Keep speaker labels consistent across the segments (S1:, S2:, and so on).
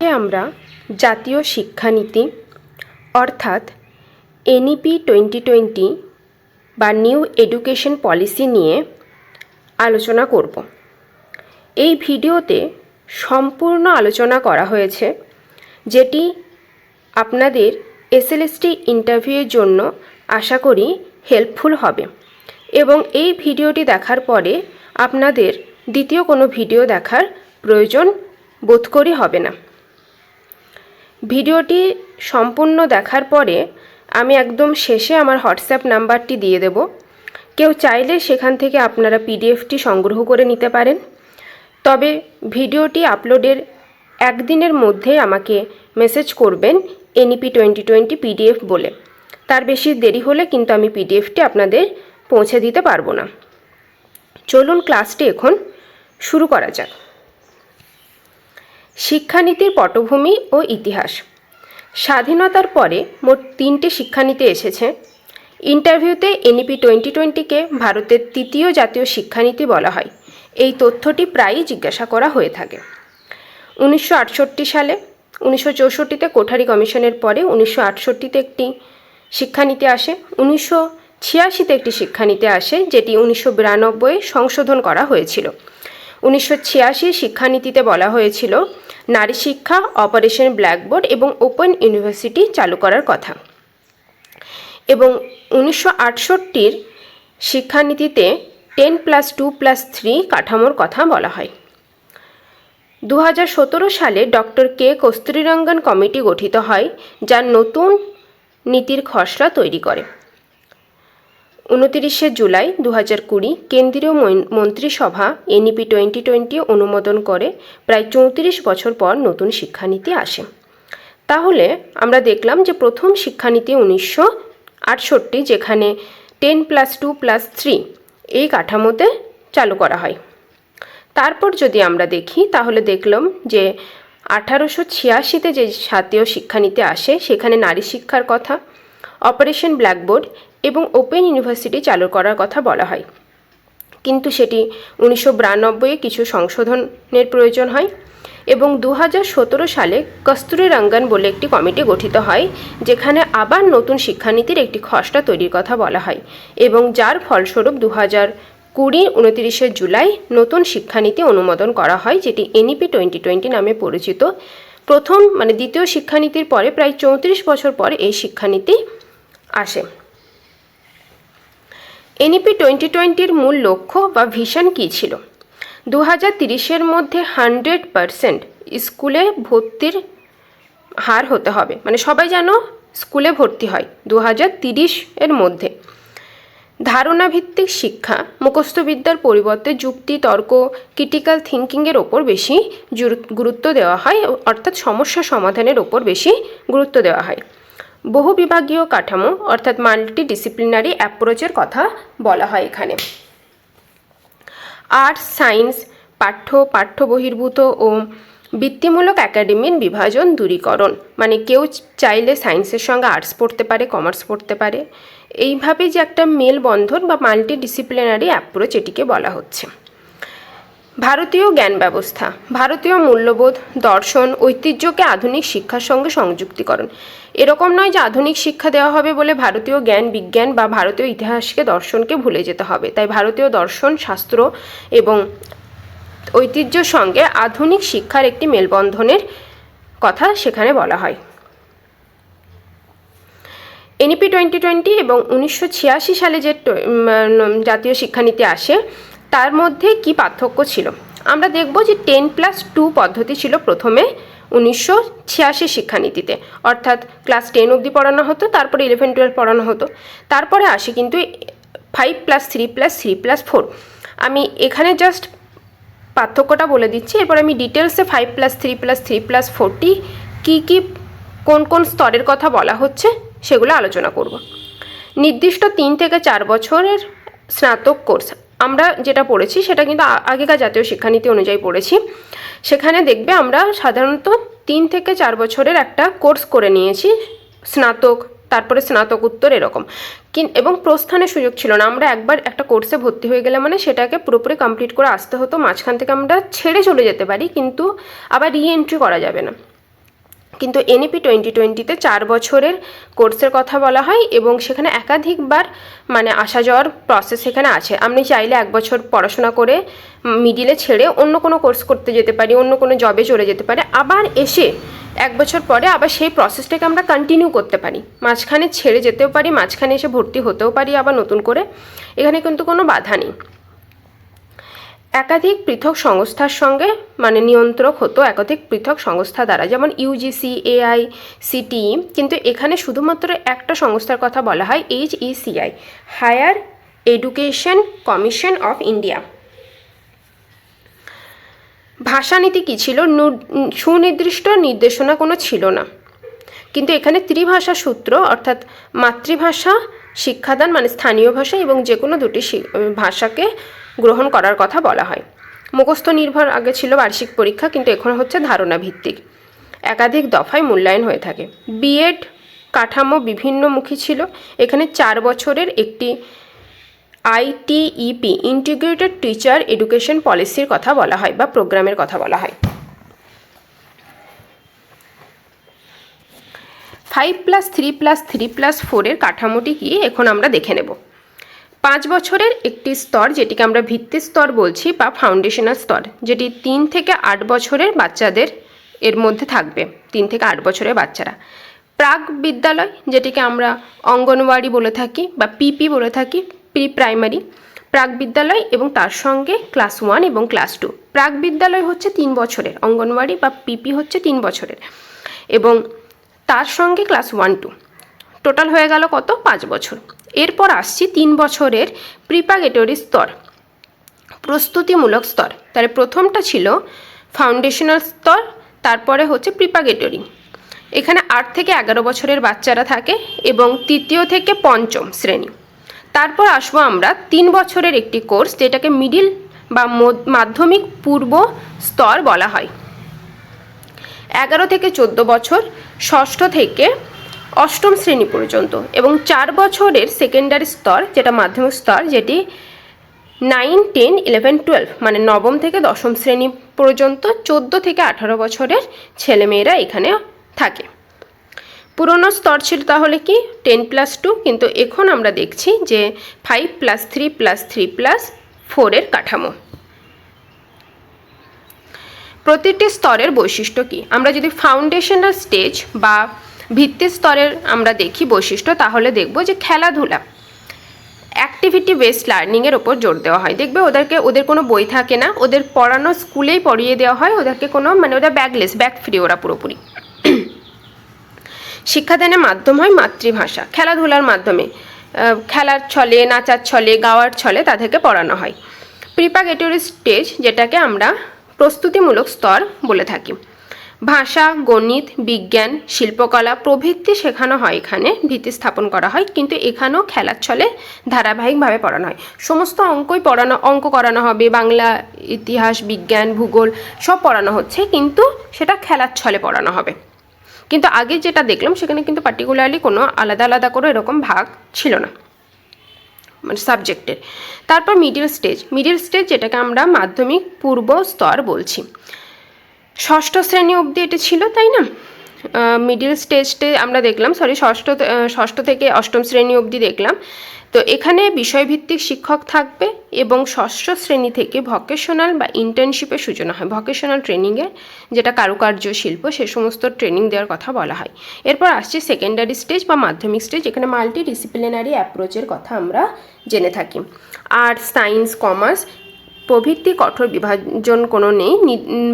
S1: আমরা জাতীয় শিক্ষানীতি অর্থাৎ এনইপি 2020 বা নিউ এডুকেশন পলিসি নিয়ে আলোচনা করব। এই ভিডিওতে সম্পূর্ণ আলোচনা করা হয়েছে, যেটি আপনাদের এসএলএসটি ইন্টারভিউয়ের জন্য আশা করি হেল্পফুল হবে এবং এই ভিডিওটি দেখার পরে আপনাদের দ্বিতীয় কোনো ভিডিও দেখার প্রয়োজন বোধ করি হবে না। ভিডিওটি সম্পূর্ণ দেখার পরে আমি একদম শেষে আমার হোয়াটসঅ্যাপ নাম্বারটি দিয়ে দেব। কেউ চাইলে সেখান থেকে আপনারা পিডিএফটি সংগ্রহ করে নিতে পারেন। তবে ভিডিওটি আপলোডের একদিনের মধ্যে আমাকে মেসেজ করবেন এনইপি 2020 পিডিএফ বলে। তার বেশি দেরি হলে কিন্তু আমি পিডিএফটি আপনাদের পৌঁছে দিতে পারবো না। চলুন ক্লাসটি এখন শুরু করা যাক। শিক্ষানীতির পটভূমি ও ইতিহাস। স্বাধীনতার পরে মোট 3টে শিক্ষানীতি এসেছে। ইন্টারভিউতে এনইপি 2020কে ভারতের তৃতীয় জাতীয় শিক্ষানীতি বলা হয়। এই তথ্যটি প্রায়ই জিজ্ঞাসা করা হয়ে থাকে। 1968 সালে 1964তে কোঠারি কমিশনের পরে 1968তে একটি শিক্ষানীতি আসে। 1986তে একটি শিক্ষানীতি আসে, যেটি 1992 সংশোধন করা হয়েছিল। 1986 শিক্ষানীতিতে বলা হয়েছিল নারী শিক্ষা, অপারেশন ব্ল্যাকবোর্ড এবং ওপেন ইউনিভার্সিটি চালু করার কথা। এবং 1968 শিক্ষানীতিতে 10+2+3 কাঠামোর কথা বলা হয়। 2017 সালে ডক্টর কে কস্তুরীরঙ্গন কমিটি গঠিত হয়, যা নতুন নীতির খসড়া তৈরি করে। 29 জুলাই 2020 কেন্দ্রীয় মন্ত্রিসভা এনইপি 2020 অনুমোদন করে। প্রায় 34 বছর পর নতুন শিক্ষানীতি আসে। তাহলে আমরা দেখলাম যে প্রথম শিক্ষানীতি 1968, যেখানে 10+2+3 এই কাঠামোতে চালু করা হয়। তারপর যদি আমরা দেখি তাহলে দেখলাম যে 1886তে যে জাতীয় শিক্ষানীতি আসে, সেখানে নারী শিক্ষার কথা, অপারেশন ব্ল্যাকবোর্ড এবং ওপেন ইউনিভার্সিটি চালু করার কথা বলা হয়। কিন্তু সেটি 1992 কিছু সংশোধনের প্রয়োজন হয় এবং 2017 সালে কস্তুরীরঙ্গন বলে একটি কমিটি গঠিত হয়, যেখানে আবার নতুন শিক্ষানীতির একটি খসড়া তৈরির কথা বলা হয় এবং যার ফলস্বরূপ 2020 29 জুলাই নতুন শিক্ষানীতি অনুমোদন করা হয়, যেটি এনইপি 2020 নামে পরিচিত। প্রথম দ্বিতীয় শিক্ষানীতির পরে প্রায় 34 বছর পর এই শিক্ষানীতি আসে। এনইপি 2020-র মূল লক্ষ্য বা ভিশন কী ছিল? 2030-এর মধ্যে 100% স্কুলে ভর্তির হার হতে হবে, সবাই যেন স্কুলে ভর্তি হয় 2030-এর মধ্যে। ধারণাভিত্তিক শিক্ষা, মুখস্থবিদ্যার পরিবর্তে যুক্তি, তর্ক, ক্রিটিক্যাল থিঙ্কিংয়ের ওপর বেশি গুরুত্ব দেওয়া হয়, অর্থাৎ সমস্যা সমাধানের ওপর বেশি গুরুত্ব দেওয়া হয়। বহুবিভাগীয় কাঠামো অর্থাৎ মাল্টিডিসিপ্লিনারি অ্যাপ্রোচের কথা বলা হয় এখানে। আর্টস, সায়েন্স পাঠ্য বহির্ভূত ও বৃত্তিমূলক একাডেমির বিভাজন দূরীকরণ, কেউ চাইলে সায়েন্সের সঙ্গে আর্টস পড়তে পারে, কমার্স পড়তে পারে। এইভাবে যে একটা মেলবন্ধন বা মাল্টিডিসিপ্লিনারি অ্যাপ্রোচ, এটিকে বলা হচ্ছে। ভারতীয় জ্ঞান ব্যবস্থা, ভারতীয় মূল্যবোধ, দর্শন, ঐতিহ্যকে আধুনিক শিক্ষার সঙ্গে সংযুক্তিকরণ। এরকম নয় যে আধুনিক শিক্ষা দেওয়া হবে বলে ভারতীয় জ্ঞান বিজ্ঞান বা ভারতীয় ইতিহাসকে, দর্শনকে ভুলে যেতে হবে। তাই ভারতীয় দর্শন, শাস্ত্র এবং ঐতিহ্যর সঙ্গে আধুনিক শিক্ষার একটি মেলবন্ধনের কথা সেখানে বলা হয়। এনইপি 2020 এবং 1986 সালে যে জাতীয় শিক্ষানীতি আসে, তার মধ্যে কি পার্থক্য ছিল আমরা দেখব। যে 10+2 পদ্ধতি ছিল প্রথমে 1986 শিক্ষানীতিতে, অর্থাৎ ক্লাস 10 অবধি পড়ানো হতো, তারপরে 11-12 পড়ানো হতো। তারপরে আসে কিন্তু 5+3+3+4। আমি এখানে জাস্ট পার্থক্যটা বলে দিচ্ছি, এরপর আমি ডিটেলসে 5+3+3+4টি কী কোন স্তরের কথা বলা হচ্ছে সেগুলো আলোচনা করব। নির্দিষ্ট 3 থেকে 4 বছরের স্নাতক কোর্স আমরা যেটা পড়েছি সেটা কিন্তু আগেকার জাতীয় শিক্ষানীতি অনুযায়ী পড়েছি। সেখানে দেখবে আমরা সাধারণত 3 থেকে 4 বছরের একটা কোর্স করে নিয়েছি, স্নাতক, তারপরে স্নাতকোত্তর এরকম। এবং প্রস্থানের সুযোগ ছিল না। আমরা একবার একটা কোর্সে ভর্তি হয়ে গেলে সেটাকে পুরোপুরি কমপ্লিট করে আসতে হতো। মাঝখান থেকে আমরা ছেড়ে চলে যেতে পারি, কিন্তু আবার রি এন্ট্রি করা যাবে না। কিন্তু এনইপি 2020-তে 4 বছরের কোর্সের কথা বলা হয় এবং সেখানে একাধিকবার মানে আসা যাওয়ার প্রসেস সেখানে আছে। আপনি চাইলে 1 বছর পড়াশোনা করে মিডিলে ছেড়ে অন্য কোনো কোর্স করতে যেতে পারি, অন্য কোনো জবে চলে যেতে পারে, আবার এসে 1 বছর পরে আবার সেই প্রসেসটাকে আমরা কন্টিনিউ করতে পারি, মাঝখানে ছেড়ে যেতেও পারি, মাঝখানে এসে ভর্তি হতেও পারি আবার নতুন করে, এখানে কিন্তু কোনো বাধা নেই। একাধিক পৃথক সংস্থার সঙ্গে মানে নিয়ন্ত্রক হতো একাধিক পৃথক সংস্থা দ্বারা, যেমন ইউজিসি, AICTE, কিন্তু এখানে শুধুমাত্র একটা সংস্থার কথা বলা হয়, HECI, higher education commission of India. ভাষানীতি কী ছিল? সুনির্দিষ্ট নির্দেশনা কোনো ছিল না, কিন্তু এখানে ত্রিভাষা সূত্র অর্থাৎ মাতৃভাষা শিক্ষাদান মানে স্থানীয় ভাষা এবং যে কোনো দুটি ভাষাকে গ্রহণ করার কথা বলা হয়। মুখস্থ নির্ভর আগে ছিল বার্ষিক পরীক্ষা, কিন্তু এখন হচ্ছে ধারণা ভিত্তিক, একাধিক দফায় মূল্যায়ন হয়ে থাকে। বিএড কাঠামো বিভিন্নমুখী ছিল, এখানে 4 বছরের একটি ITEP ইন্টিগ্রেটেড টিচার এডুকেশন পলিসির কথা বলা হয় বা প্রোগ্রামের কথা বলা হয়। 5+3+3+4 এর কাঠামোটি কি এখন আমরা দেখে নেব। 5 বছরের একটি স্তর যেটিকে আমরা ভিত্তি স্তর বলছি বা ফাউন্ডেশনাল স্তর, যেটি 3 থেকে 8 বছরের বাচ্চাদের এর মধ্যে থাকবে, 3 থেকে 8 বছরের বাচ্চারা। প্রাক বিদ্যালয় যেটিকে আমরা অঙ্গনওয়াড়ি বলে থাকি বা PP বলে থাকি, প্রি প্রাইমারি, প্রাক বিদ্যালয় এবং তার সঙ্গে ক্লাস 1 এবং ক্লাস 2। প্রাক বিদ্যালয় হচ্ছে 3 বছরের, অঙ্গনওয়াড়ি বা PP হচ্ছে 3 বছরের এবং তার সঙ্গে ক্লাস 1-2, টোটাল হয়ে গেল কত? 5 বছর। এরপর আসছি 3 বছরের প্রিপারেটরি স্তর, প্রস্তুতিমূলক স্তর। তাহলে প্রথমটা ছিল ফাউন্ডেশনাল স্তর, তারপরে হচ্ছে প্রিপারেটরি, এখানে 8 থেকে 11 বছরের বাচ্চারা থাকে এবং 3য় থেকে 5ম শ্রেণী। তারপর আসবো আমরা 3 বছরের একটি কোর্স যেটাকে মিডিল বা মাধ্যমিক পূর্ব স্তর বলা হয়, 11 থেকে 14 বছর, 6ষ্ঠ থেকে 8ম শ্রেণী পর্যন্ত, এবং 4 বছরের সেকেন্ডারি স্তর যেটা মাধ্যমিক স্তর, যেটি 9, 10, 11, 12 মানে 9ম থেকে 10ম শ্রেণী পর্যন্ত 14 থেকে 18 বছরের ছেলেমেয়েরা এখানে থাকে। পুরনো স্তর ছিল তাহলে কি 10+2, কিন্তু এখন আমরা দেখছি যে 5+3+3+4 এর কাঠামো। প্রতিটি স্তরের বৈশিষ্ট্য কি? আমরা যদি ফাউন্ডেশনাল স্টেজ বা ভিত্তি স্তরের আমরা দেখি বৈশিষ্ট্য, তাহলে দেখব যে খেলাধুলা, অ্যাক্টিভিটি বেসড লার্নিংয়ের ওপর জোর দেওয়া হয়। দেখবে ওদের কোনো বই থাকে না, ওদের পড়ানো স্কুলেই পড়িয়ে দেওয়া হয়, ওদেরকে কোনো মানে ওদের ব্যাগ ফ্রি ওরা পুরোপুরি। শিক্ষাদানের মাধ্যম হয় মাতৃভাষা, খেলাধুলার মাধ্যমে, খেলার ছলে, নাচার ছলে, গাওয়ার ছলে তাদেরকে পড়ানো হয়। প্রিপারেটরি স্টেজ যেটাকে আমরা প্রস্তুতিমূলক স্তর বলে থাকি, ভাষা, গণিত, বিজ্ঞান, শিল্পকলা প্রভৃতি শেখানো হয়, এখানে ভিত্তি স্থাপন করা হয়, কিন্তু এখানেও খেলার ছলে ধারাবাহিকভাবে পড়ানো হয়। সমস্ত অঙ্ক করানো হবে, বাংলা, ইতিহাস, বিজ্ঞান, ভূগোল সব পড়ানো হচ্ছে, কিন্তু সেটা খেলার ছলে পড়ানো হবে। কিন্তু আগে যেটা দেখলাম সেখানে কিন্তু পার্টিকুলারলি কোনো আলাদা আলাদা করে এরকম ভাগ ছিল না মানে সাবজেক্টের। তারপর মিডিল স্টেজ যেটাকে আমরা মাধ্যমিক পূর্ব স্তর বলছি, 6ষ্ঠ শ্রেণী অবধি এটা ছিল, তাই না? মিডিল স্টেজে আমরা দেখলাম, ষষ্ঠ থেকে 8ম শ্রেণী অবধি দেখলাম। তো এখানে বিষয়ভিত্তিক শিক্ষক থাকবে এবং 6ষ্ঠ শ্রেণী থেকে ভকেশনাল বা ইন্টার্নশিপের সূচনা হয়, ভকেশনাল ট্রেনিংয়ের, যেটা কারুকার্য শিল্প, সে সমস্ত ট্রেনিং দেওয়ার কথা বলা হয়। এরপর আসছে সেকেন্ডারি স্টেজ বা মাধ্যমিক স্টেজ, এখানে মাল্টি ডিসিপ্লিনারি অ্যাপ্রোচের কথা আমরা জেনে থাকি। আর্টস, সায়েন্স, কমার্স প্রভৃতি কঠোর বিভাজন কোনো নেই,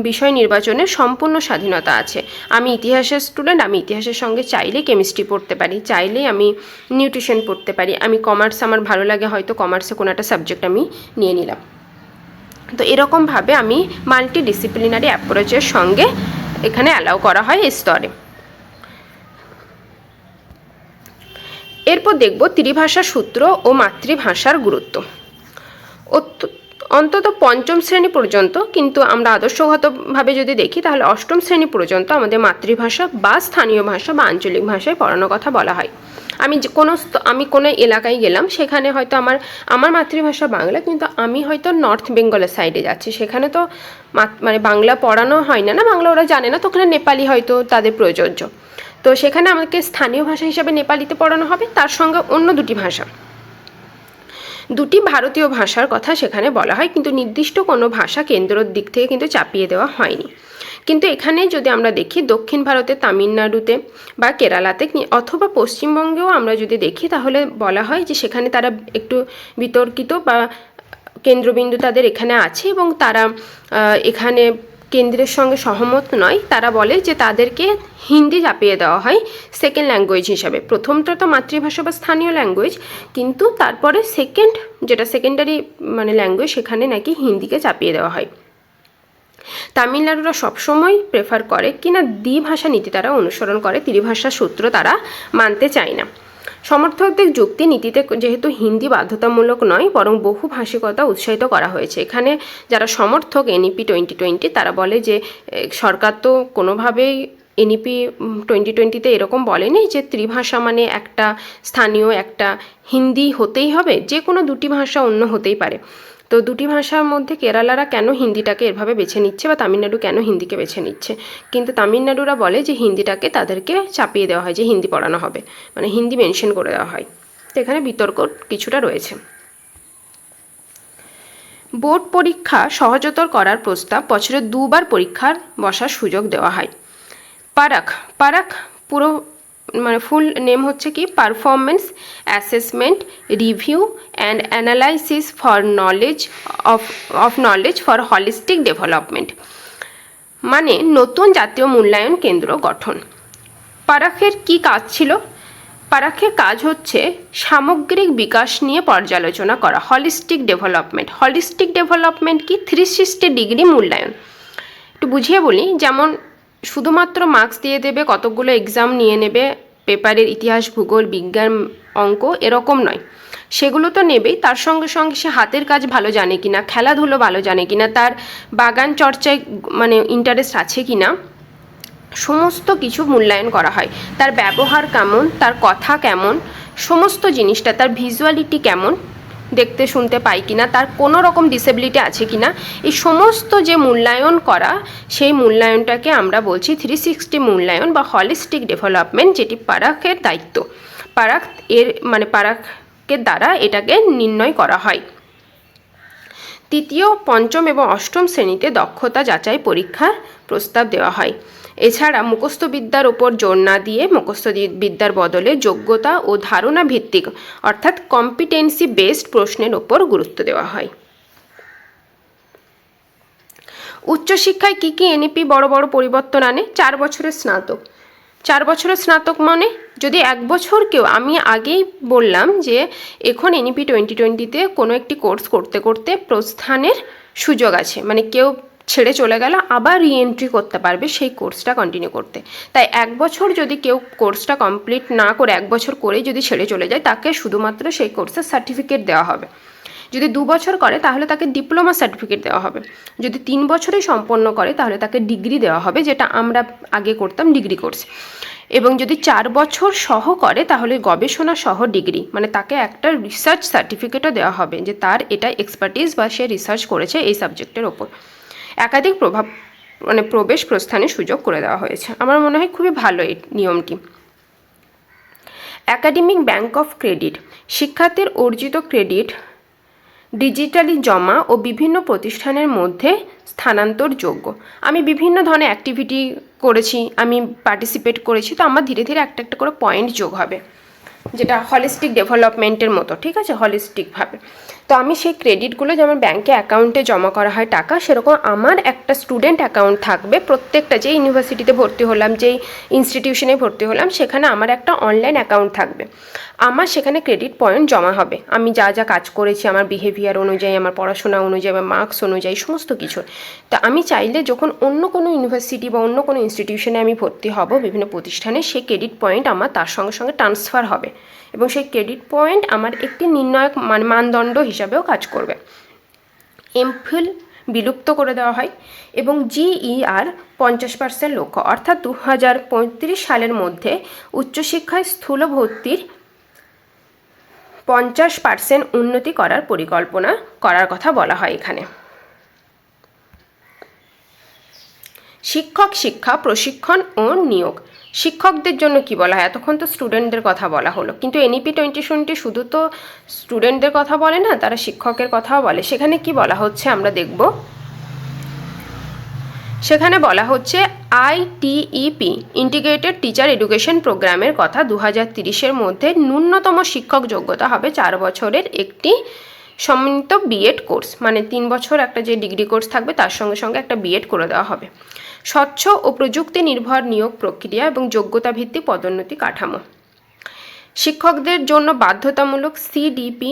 S1: বিষয় নির্বাচনের সম্পূর্ণ স্বাধীনতা আছে। আমি ইতিহাসের স্টুডেন্ট, আমি ইতিহাসের সঙ্গে চাইলে কেমিস্ট্রি পড়তে পারি, চাইলে আমি নিউট্রিশন পড়তে পারি, আমি কমার্স আমার ভালো লাগে, হয়তো কমার্সে কোনো একটা সাবজেক্ট আমি নিয়ে নিলাম। তো এরকমভাবে আমি মাল্টি ডিসিপ্লিনারি অ্যাপ্রোচের সঙ্গে এখানে অ্যালাউ করা হয় এই স্তরে। এরপর দেখব ত্রিভাষা সূত্র ও মাতৃভাষার গুরুত্ব। অন্তত পঞ্চম শ্রেণী পর্যন্ত, কিন্তু আমরা আদর্শগতভাবে যদি দেখি তাহলে অষ্টম শ্রেণী পর্যন্ত আমাদের মাতৃভাষা বা স্থানীয় ভাষা বা আঞ্চলিক ভাষায় পড়ানোর কথা বলা হয়। আমি কোনো এলাকায় গেলাম, সেখানে হয়তো আমার মাতৃভাষা বাংলা, কিন্তু আমি হয়তো নর্থ বেঙ্গলের সাইডে যাচ্ছি, সেখানে তো মানে বাংলা পড়ানো হয় না, বাংলা ওরা জানে না, তো ওখানে নেপালি হয়তো তাদের প্রযোজ্য। তো সেখানে আমাকে স্থানীয় ভাষা হিসাবে নেপালিতে পড়ানো হবে, তার সঙ্গে অন্য দুটি ভারতীয় ভাষার কথা সেখানে বলা হয়, কিন্তু নির্দিষ্ট কোনো ভাষা কেন্দ্রের দিক থেকে কিন্তু চাপিয়ে দেওয়া হয়নি। কিন্তু এখানে যদি আমরা দেখি দক্ষিণ ভারতে, তামিলনাড়ুতে বা কেরালাতে অথবা পশ্চিমবঙ্গেও আমরা যদি দেখি, তাহলে বলা হয় যে সেখানে তারা একটু বিতর্কিত বা কেন্দ্রবিন্দু তাদের এখানে আছে, এবং তারা এখানে কেন্দ্রের সঙ্গে সহমত নয়। তারা বলে যে তাদেরকে হিন্দি চাপিয়ে দেওয়া হয় সেকেন্ড ল্যাঙ্গুয়েজ হিসাবে। প্রথমটা তো মাতৃভাষা বা স্থানীয় ল্যাঙ্গুয়েজ, কিন্তু তারপরে যেটা সেকেন্ডারি মানে ল্যাঙ্গুয়েজ, সেখানে নাকি হিন্দিকে চাপিয়ে দেওয়া হয়। তামিলনাড়ুরা সবসময় প্রেফার করে কিনা দ্বিভাষা নীতি তারা অনুসরণ করে, ত্রিভাষার সূত্র তারা মানতে চায় না। সমর্থকদের যুক্তি, নীতিতে যেহেতু হিন্দি বাধ্যতামূলক নয় বরং বহুভাষিকতা উৎসাহিত করা হয়েছে। এখানে যারা সমর্থক এনইপি 2020, তারা বলে যে সরকার তো কোনোভাবেই এনইপি 2020-তে এরকম বলেনি যে ত্রিভাষা মানে একটা স্থানীয় একটা হিন্দি হতেই হবে, যে কোনো দুটি ভাষা অন্য হতেই পারে। তো দুটি ভাষার মধ্যে কেরালারা কেন হিন্দিটাকে এভাবে বেছে নিচ্ছে বা তামিলনাড়ু কেন হিন্দিকে বেছে নিচ্ছে, কিন্তু তামিলনাড়ুরা বলে যে হিন্দিটাকে তাদেরকে চাপিয়ে দেওয়া হয়, যে হিন্দি পড়ানো হবে, মানে হিন্দি মেনশন করে দেওয়া হয়। তো এখানে বিতর্ক কিছুটা রয়েছে। বোর্ড পরীক্ষা সহজতর করার প্রস্তাব, বছরে 2 বার পরীক্ষার বসার সুযোগ দেওয়া হয়। পারাক পুরো মানে ফুল নেম হচ্ছে কি, performance assessment review and analysis for knowledge for holistic development, মানে নতুন জাতীয় মূল্যায়ন কেন্দ্র গঠন। পারাখের কি কাজ ছিল? পারাখের কাজ হচ্ছে সামগ্রিক বিকাশ নিয়ে পর্যালোচনা করা। হলিস্টিক ডেভেলপমেন্ট কি? 360 ডিগ্রি মূল্যায়ন। একটু বুঝিয়ে বলি, যেমন শুধুমাত্র মার্কস দিয়ে দেবে, কতগুলো এক্সাম নিয়ে নেবে, পেপারের ইতিহাস, ভূগোল, বিজ্ঞান, অঙ্ক এরকম নয়, সেগুলো তো নেবেই, তার সঙ্গে সঙ্গে সে হাতের কাজ ভালো জানে কিনা, খেলাধুলো ভালো জানে কিনা, তার বাগান চর্চায় মানে ইন্টারেস্ট আছে কিনা, সমস্ত কিছু মূল্যায়ন করা হয়। তার ব্যবহার কেমন, তার কথা কেমন, সমস্ত জিনিসটা, তার ভিজুয়ালিটি কেমন, দেখতে শুনতে পাই কিনা, তার কোনো রকম ডিসেবিলিটি আছে কিনা, এই সমস্ত যে মূল্যায়ন করা, সেই মূল্যায়নটাকে আমরা বলছি 360 মূল্যায়ন বা হলিস্টিক ডেভেলপমেন্ট, যেটি পারাখের দায়িত্ব। পারাখের দ্বারা এটাকে নির্ণয় করা হয়। তৃতীয়, পঞ্চম এবং অষ্টম শ্রেণীতে দক্ষতা যাচাই পরীক্ষার প্রস্তাব দেওয়া হয়। এছাড়া মুখস্থ বিদ্যার ওপর জোর না দিয়ে মুখস্থ বিদ্যার বদলে যোগ্যতা ও ধারণা ভিত্তিক অর্থাৎ কম্পিটেন্সি বেসড প্রশ্নের ওপর গুরুত্ব দেওয়া হয়। উচ্চশিক্ষায় কী কী এনইপি বড় বড় পরিবর্তন আনে? 4 বছরের স্নাতক। 4 বছরের স্নাতক মানে যদি 1 বছর কেউ, আমি আগেই বললাম যে এখন এনইপি 2020-তে কোনো একটি কোর্স করতে করতে প্রস্থানের সুযোগ আছে, মানে কেউ ছেড়ে চলে গেল আবার রিএন্ট্রি করতে পারবে সেই কোর্সটা কন্টিনিউ করতে। তাই 1 বছর যদি কেউ কোর্সটা কমপ্লিট না করে 1 বছর করেই যদি ছেড়ে চলে যায়, তাকে শুধুমাত্র সেই কোর্সের সার্টিফিকেট দেওয়া হবে। যদি 2 বছর করে তাহলে তাকে ডিপ্লোমা সার্টিফিকেট দেওয়া হবে। যদি 3 বছরে সম্পন্ন করে তাহলে তাকে ডিগ্রি দেওয়া হবে, যেটা আমরা আগে করতাম ডিগ্রি কোর্স। এবং যদি 4 বছর সহ করে তাহলে গবেষণা সহ ডিগ্রি, মানে তাকে একটা রিসার্চ সার্টিফিকেটও দেওয়া হবে যে তার এটা এক্সপার্টিস বা সে রিসার্চ করেছে এই সাবজেক্টের ওপর। একাধিক প্রবেশ প্রস্থানের সুযোগ করে দেওয়া হয়েছে। আমার মনে হয় খুবই ভালো এই নিয়মটি। একাডেমিক ব্যাংক অফ ক্রেডিট, শিক্ষার্থীর অর্জিত ক্রেডিট ডিজিটালি জমা ও বিভিন্ন প্রতিষ্ঠানের মধ্যে স্থানান্তরযোগ্য। আমি বিভিন্ন ধরনের অ্যাক্টিভিটি করেছি, আমি পার্টিসিপেট করেছি, তো আমার ধীরে ধীরে একটা একটা করে পয়েন্ট যোগ হবে, যেটা হলিস্টিক ডেভেলপমেন্টের মতো, ঠিক আছে, হলিস্টিকভাবে। তো আমি সেই ক্রেডিটগুলো যেমন ব্যাংকে অ্যাকাউন্টে জমা করা হয় টাকা, সেরকম আমার একটা স্টুডেন্ট অ্যাকাউন্ট থাকবে। প্রত্যেকটা যেই ইউনিভার্সিটিতে ভর্তি হলাম, যেই ইনস্টিটিউশনে ভর্তি হলাম, সেখানে আমার একটা অনলাইন অ্যাকাউন্ট থাকবে। আমার সেখানে ক্রেডিট পয়েন্ট জমা হবে, আমি যা যা কাজ করেছি, আমার বিহেভিয়ার অনুযায়ী, আমার পড়াশোনা অনুযায়ী, আমার মার্কস অনুযায়ী, সমস্ত কিছু। তা আমি চাইলে যখন অন্য কোনো ইউনিভার্সিটি বা অন্য কোনো ইনস্টিটিউশনে আমি ভর্তি হব, বিভিন্ন প্রতিষ্ঠানে, সেই ক্রেডিট পয়েন্ট আমার তার সঙ্গে সঙ্গে ট্রান্সফার হবে, এবং সেই ক্রেডিট পয়েন্ট আমার একটি নির্ণায়ক মানদণ্ড হিসাবেও কাজ করবে। এমফিল বিলুপ্ত করে দেওয়া হয় এবং GER 50% লক্ষ্য, অর্থাৎ 2035 সালের মধ্যে উচ্চশিক্ষায় স্থূল ভর্তির 50% উন্নতি করার পরিকল্পনা করার কথা বলা হয় এখানে। শিক্ষক শিক্ষা, প্রশিক্ষণ ও নিয়োগ। শিক্ষকদের জন্য কি বলা হয়? এতক্ষণ তো স্টুডেন্টদের কথা বলা হলো, কিন্তু NEP 2020 শুধু তো স্টুডেন্টদের কথা বলে না, তারা শিক্ষকের কথাও বলে। সেখানে কি বলা হচ্ছে আমরা দেখব। সেখানে বলা হচ্ছে ITEP ইন্টিগ্রেটেড টিচার এডুকেশন প্রোগ্রামের কথা 2030-এর মধ্যে ন্যূনতম শিক্ষক যোগ্যতা হবে 4 বছরের একটি সমন্বিত BEd কোর্স, মানে 3 বছর একটা যে ডিগ্রি কোর্স থাকবে তার সঙ্গে সঙ্গে একটা BEd করে দেওয়া হবে। স্বচ্ছ ও প্রযুক্তি নির্ভর নিয়োগ প্রক্রিয়া এবং যোগ্যতা ভিত্তিক পদোন্নতি কাঠামো। শিক্ষকদের জন্য বাধ্যতামূলক CDP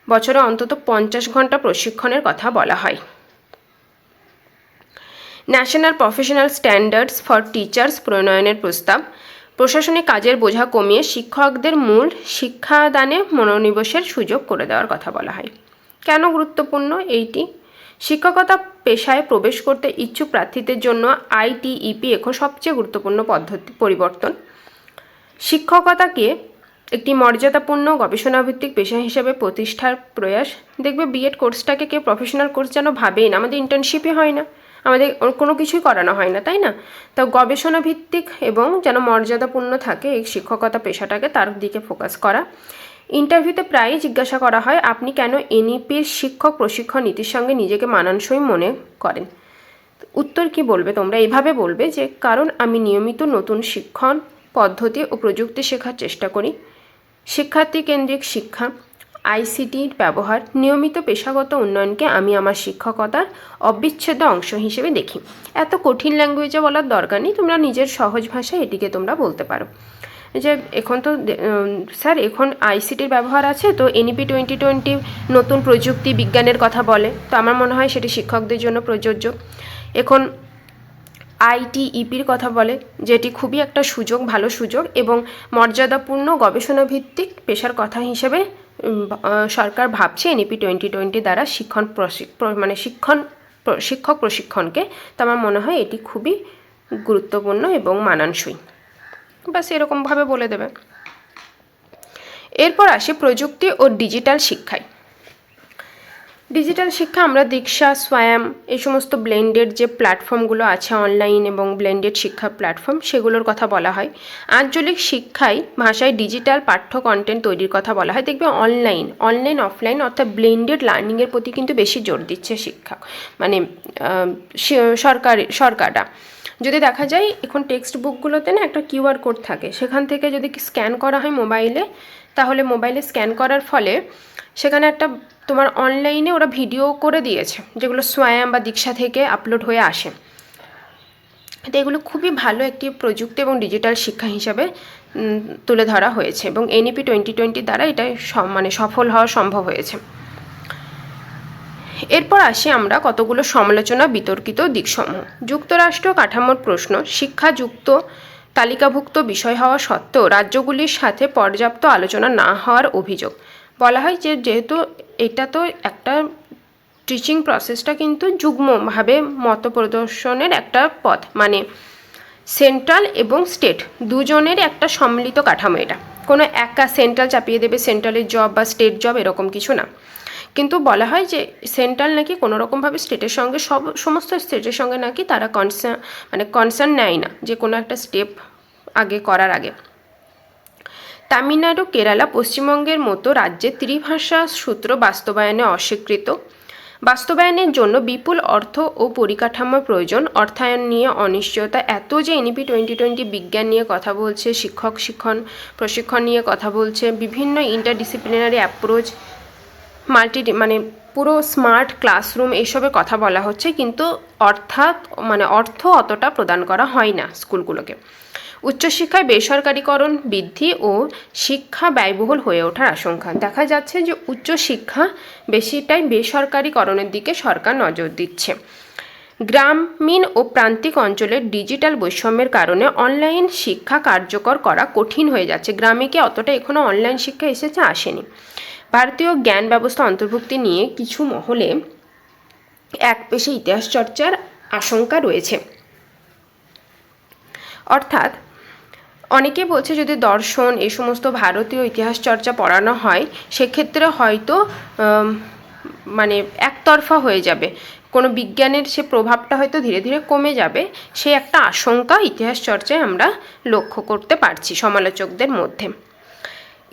S1: বছরে অন্তত 50 ঘন্টা প্রশিক্ষণের কথা বলা হয়। National professional standards for teachers প্রণয়নের প্রস্তাব। প্রশাসনিক কাজের বোঝা কমিয়ে শিক্ষকদের মূল শিক্ষাদানে মনোনিবেশের সুযোগ করে দেওয়ার কথা বলা হয়। কেন গুরুত্বপূর্ণ এইটি? শিক্ষকতা পেশায় প্রবেশ করতে ইচ্ছুক প্রার্থীদের জন্য ITEP এখন সবচেয়ে গুরুত্বপূর্ণ পরিবর্তন। শিক্ষকতাকে একটি মর্যাদাপূর্ণ গবেষণাভিত্তিক পেশা হিসেবে প্রতিষ্ঠার প্রয়াস। দেখবে BEd কোর্সটাকে কেউ প্রফেশনাল কোর্স যেন ভাবেই না, আমাদের ইন্টার্নশিপই হয় না, আমাদের কোনো কিছুই করানো হয় না, তাই না? তো গবেষণা ভিত্তিক এবং যেন মর্যাদাপূর্ণ থাকে এই শিক্ষকতা পেশাটাকে, তার দিকে ফোকাস করা। ইন্টারভিউতে প্রায়ই জিজ্ঞাসা করা হয় আপনি কেন NEPর শিক্ষক প্রশিক্ষণ নীতির সঙ্গে নিজেকে মানানসই মনে করেন। উত্তর কি বলবে তোমরা? এইভাবে বলবে যে কারণ আমি নিয়মিত নতুন শিক্ষণ পদ্ধতি ও প্রযুক্তি শেখার চেষ্টা করি, শিক্ষার্থী কেন্দ্রিক শিক্ষা, ICTর ব্যবহার, নিয়মিত পেশাগত উন্নয়নকে আমি আমার শিক্ষকতার অবিচ্ছেদ্য অংশ হিসেবে দেখি। এত কঠিন ল্যাঙ্গুয়েজে বলার দরকার নেই, তোমরা নিজের সহজ ভাষায় এটিকে তোমরা বলতে পারো যে এখন তো স্যার এখন ICTর ব্যবহার আছে, তো NEP 2020 নতুন প্রযুক্তি বিজ্ঞানের কথা বলে, তো আমার মনে হয় সেটি শিক্ষকদের জন্য প্রযোজ্য। এখন ITEPর কথা বলে, যেটি খুবই একটা সুযোগ, ভালো সুযোগ এবং মর্যাদাপূর্ণ গবেষণাভিত্তিক পেশার কথা হিসেবে সরকার ভাবছে NEP 2020 দ্বারা শিক্ষক প্রশিক্ষণকে। তো আমার মনে হয় এটি খুবই গুরুত্বপূর্ণ এবং মানানসই, বাস এরকমভাবে বলে দেবে। এরপর আসি প্রযুক্তি ও ডিজিটাল শিক্ষায়। ডিজিটাল শিক্ষা আমরা দীক্ষা, স্বয়ং এই সমস্ত ব্লেন্ডেড যে প্ল্যাটফর্মগুলো আছে অনলাইন এবং ব্লেন্ডেড শিক্ষা প্ল্যাটফর্ম, সেগুলোর কথা বলা হয়। আঞ্চলিক শিক্ষায় ভাষায় ডিজিটাল পাঠ্য কন্টেন্ট তৈরির কথা বলা হয়। দেখবে অনলাইন অফলাইন অর্থাৎ ব্লেন্ডেড লার্নিংয়ের প্রতি কিন্তু বেশি জোর দিচ্ছে শিক্ষা, মানে সরকারটা। যদি দেখা যায় এখন টেক্সট বুকগুলোতে না একটা QR কোড থাকে, সেখান থেকে যদি স্ক্যান করা হয় মোবাইলে, তাহলে মোবাইলে স্ক্যান করার ফলে সেখানে একটা তোমার অনলাইনে ওরা ভিডিও করে দিয়েছে, যেগুলো স্বয়ং বা দীক্ষা থেকে আপলোড হয়ে আসে। তো এগুলো খুবই ভালো একটি প্রযুক্তি এবং ডিজিটাল শিক্ষা হিসাবে তুলে ধরা হয়েছে এবং NEP 2020 দ্বারা এটা সফল হওয়া সম্ভব হয়েছে। এরপর আসি আমরা কতগুলো সমালোচনা বিতর্কিত দিকসমূহ। যুক্তরাষ্ট্র কাঠামোর প্রশ্ন। শিক্ষাযুক্ত তালিকাভুক্ত বিষয় হওয়া সত্ত্বেও রাজ্যগুলির সাথে পর্যাপ্ত আলোচনা না হওয়ার অভিযোগ। বলা হয় যে যেহেতু এটা তো একটা টিচিং প্রসেসটা কিন্তু যুগ্মভাবে মত প্রদর্শনের একটা পথ, মানে সেন্ট্রাল এবং স্টেট দুজনের একটা সম্মিলিত কাঠামো। এটা কোনো একা সেন্ট্রাল চাপিয়ে দেবে সেন্ট্রালের জব বা স্টেট জব এরকম কিছু না, কিন্তু বলা হয় যে সেন্ট্রাল নাকি কোনো রকমভাবে স্টেটের সঙ্গে সমস্ত স্টেটের সঙ্গে নাকি তারা কনসার্ন নেয় না যে কোনো একটা স্টেপ আগে করার আগে। তামিলনাড়ু, কেরালা, পশ্চিমবঙ্গের মতো রাজ্যে ত্রিভাষা সূত্র বাস্তবায়নে অস্বীকৃত। বাস্তবায়নের জন্য বিপুল অর্থ ও পরিকাঠামো প্রয়োজন। অর্থায়ন নিয়ে অনিশ্চয়তা। এত যে NEP 2020 বিজ্ঞান নিয়ে কথা বলছে, প্রশিক্ষণ নিয়ে কথা বলছে, বিভিন্ন ইন্টারডিসিপ্লিনারি অ্যাপ্রোচ, পুরো স্মার্ট ক্লাসরুম এইসবের কথা বলা হচ্ছে, কিন্তু অর্থ অতটা প্রদান করা হয় না স্কুলগুলোকে। উচ্চশিক্ষায় বেসরকারীকরণ বৃদ্ধি ও শিক্ষা ব্যয়বহুল হয়ে ওঠার আশঙ্কা। দেখা যাচ্ছে যে উচ্চশিক্ষা বেশিটাই বেসরকারীকরণের দিকে সরকার নজর দিচ্ছে। গ্রামীণ ও প্রান্তিক অঞ্চলের ডিজিটাল বৈষম্যের কারণে অনলাইন শিক্ষা কার্যকর করা কঠিন হয়ে যাচ্ছে। গ্রামে কি অতটা এখনও অনলাইন শিক্ষা আসেনি। ভারতীয় জ্ঞান ব্যবস্থা অন্তর্ভুক্তি নিয়ে কিছু মহলে একপেশে ইতিহাস চর্চার আশঙ্কা রয়েছে। অর্থাৎ অনেকে বলছে যদি দর্শন এই সমস্ত ভারতীয় ইতিহাস চর্চা পড়ানো হয় সেক্ষেত্রে হয়তো মানে একতরফা হয়ে যাবে, কোনো বিজ্ঞানের সে প্রভাবটা হয়তো ধীরে ধীরে কমে যাবে, সে একটা আশঙ্কা ইতিহাস চর্চায় আমরা লক্ষ্য করতে পারছি সমালোচকদের মধ্যে।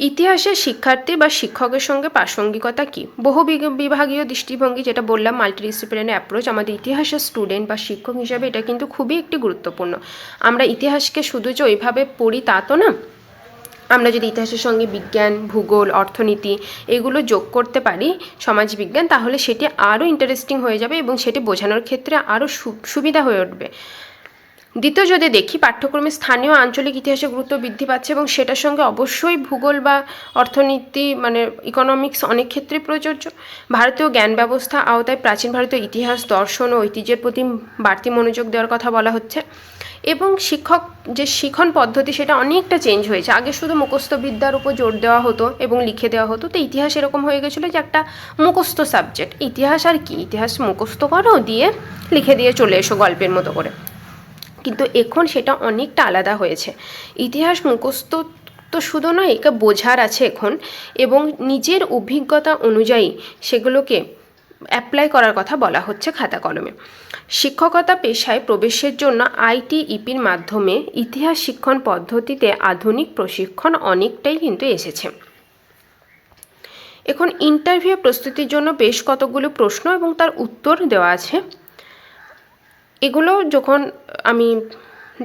S1: ইতিহাসের শিক্ষার্থী বা শিক্ষকের সঙ্গে প্রাসঙ্গিকতা কী? বহু বিভাগীয় দৃষ্টিভঙ্গি, যেটা বললাম মাল্টিডিসিপ্লিনারি অ্যাপ্রোচ, আমাদের ইতিহাসের স্টুডেন্ট বা শিক্ষক হিসাবে এটা কিন্তু খুবই একটি গুরুত্বপূর্ণ। আমরা ইতিহাসকে শুধু যে ওইভাবে পড়ি তা তো না, আমরা যদি ইতিহাসের সঙ্গে বিজ্ঞান, ভূগোল, অর্থনীতি এগুলো যোগ করতে পারি, সমাজবিজ্ঞান, তাহলে সেটি আরও ইন্টারেস্টিং হয়ে যাবে এবং সেটি বোঝানোর ক্ষেত্রে আরও সুবিধা হয়ে উঠবে। দ্বিতীয় যদি দেখি, পাঠ্যক্রমে স্থানীয় আঞ্চলিক ইতিহাসের গুরুত্ব বৃদ্ধি পাচ্ছে এবং সেটার সঙ্গে অবশ্যই ভূগোল বা অর্থনীতি মানে ইকোনমিক্স অনেক ক্ষেত্রে প্রযোজ্য। ভারতীয় জ্ঞান ব্যবস্থা আওতায় প্রাচীন ভারতীয় ইতিহাস, দর্শন ও ঐতিহ্যের প্রতি বাড়তি মনোযোগ দেওয়ার কথা বলা হচ্ছে। এবং যে শিখন পদ্ধতি সেটা অনেকটা চেঞ্জ হয়েছে। আগে শুধু মুখস্থ বিদ্যার উপর জোর দেওয়া হতো এবং লিখে দেওয়া হতো, তো ইতিহাস এরকম হয়ে গেছিলো যে একটা মুখস্থ সাবজেক্ট। ইতিহাস আর কি, ইতিহাস মুখস্থ করো, দিয়ে লিখে দিয়ে চলে এসো গল্পের মতো করে। কিন্তু এখন সেটা অনেকটা আলাদা হয়েছে। ইতিহাস মুখস্থ তো শুধু নয়, একে বোঝার আছে এখন, এবং নিজের অভিজ্ঞতা অনুযায়ী সেগুলোকে অ্যাপ্লাই করার কথা বলা হচ্ছে খাতা কলমে। শিক্ষকতা পেশায় প্রবেশের জন্য ITEPর মাধ্যমে ইতিহাস শিক্ষণ পদ্ধতিতে আধুনিক প্রশিক্ষণ অনেকটাই কিন্তু এসেছে। এখন ইন্টারভিউ প্রস্তুতির জন্য বেশ কতগুলো প্রশ্ন এবং তার উত্তর দেওয়া আছে। এগুলো যখন আমি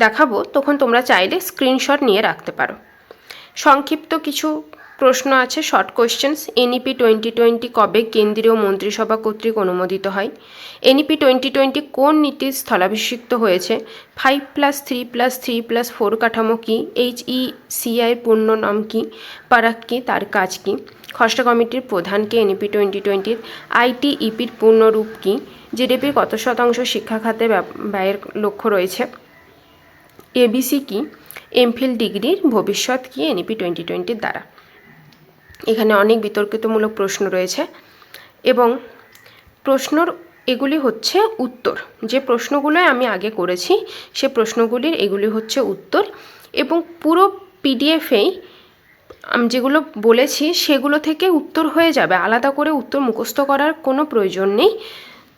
S1: দেখাবো তখন তোমরা চাইলে স্ক্রিনশট নিয়ে রাখতে পারো। সংক্ষিপ্ত কিছু প্রশ্ন আছে, শর্ট কোয়েশ্চেন্স। NEP 2020 কবে কেন্দ্রীয় মন্ত্রিসভা কর্তৃক অনুমোদিত হয়? NEP 2020 কোন নীতির স্থলাভিষিক্ত হয়েছে? 5+3+3+4 কাঠামো কী? HECI এর পূর্ণ নাম কী? পারাক কী? তার কাজ কী? খসড়া কমিটির প্রধানকে NEP 2020 ITEPর পূর্ণরূপ কী? GDPর কত শতাংশ শিক্ষা খাতে ব্যয়ের লক্ষ্য রয়েছে? ABC কী? MPhil ডিগ্রির ভবিষ্যৎ কী NEP 2020 দ্বারা? এখানে অনেক বিতর্কিতমূলক প্রশ্ন রয়েছে এবং এগুলি হচ্ছে উত্তর। যে প্রশ্নগুলো আমি আগে করেছি সে প্রশ্নগুলির এগুলি হচ্ছে উত্তর, এবং পুরো PDFেই আমি যেগুলো বলেছি সেগুলো থেকে উত্তর হয়ে যাবে, আলাদা করে উত্তর মুখস্থ করার কোনো প্রয়োজন নেই।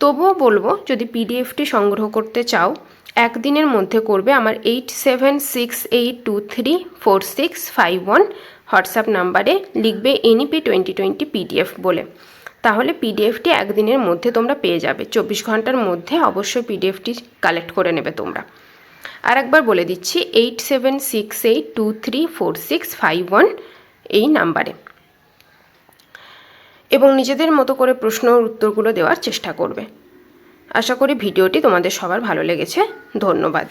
S1: তবুও বলবো, যদি PDFটি সংগ্রহ করতে চাও একদিনের মধ্যে করবে। আমার 8768234651 হোয়াটসঅ্যাপ নাম্বারে লিখবে NEP 2020 PDF বলে, তাহলে PDFটি একদিনের মধ্যে তোমরা পেয়ে যাবে। 24 ঘন্টার মধ্যে অবশ্যই PDFটি কালেক্ট করে নেবে তোমরা। আর একবার বলে দিচ্ছি, 8768234651 এই নাম্বারে, এবং নিজেদের মতো করে প্রশ্নের উত্তরগুলো দেওয়ার চেষ্টা করবে। আশা করি ভিডিওটি তোমাদের সবার ভালো লেগেছে। ধন্যবাদ।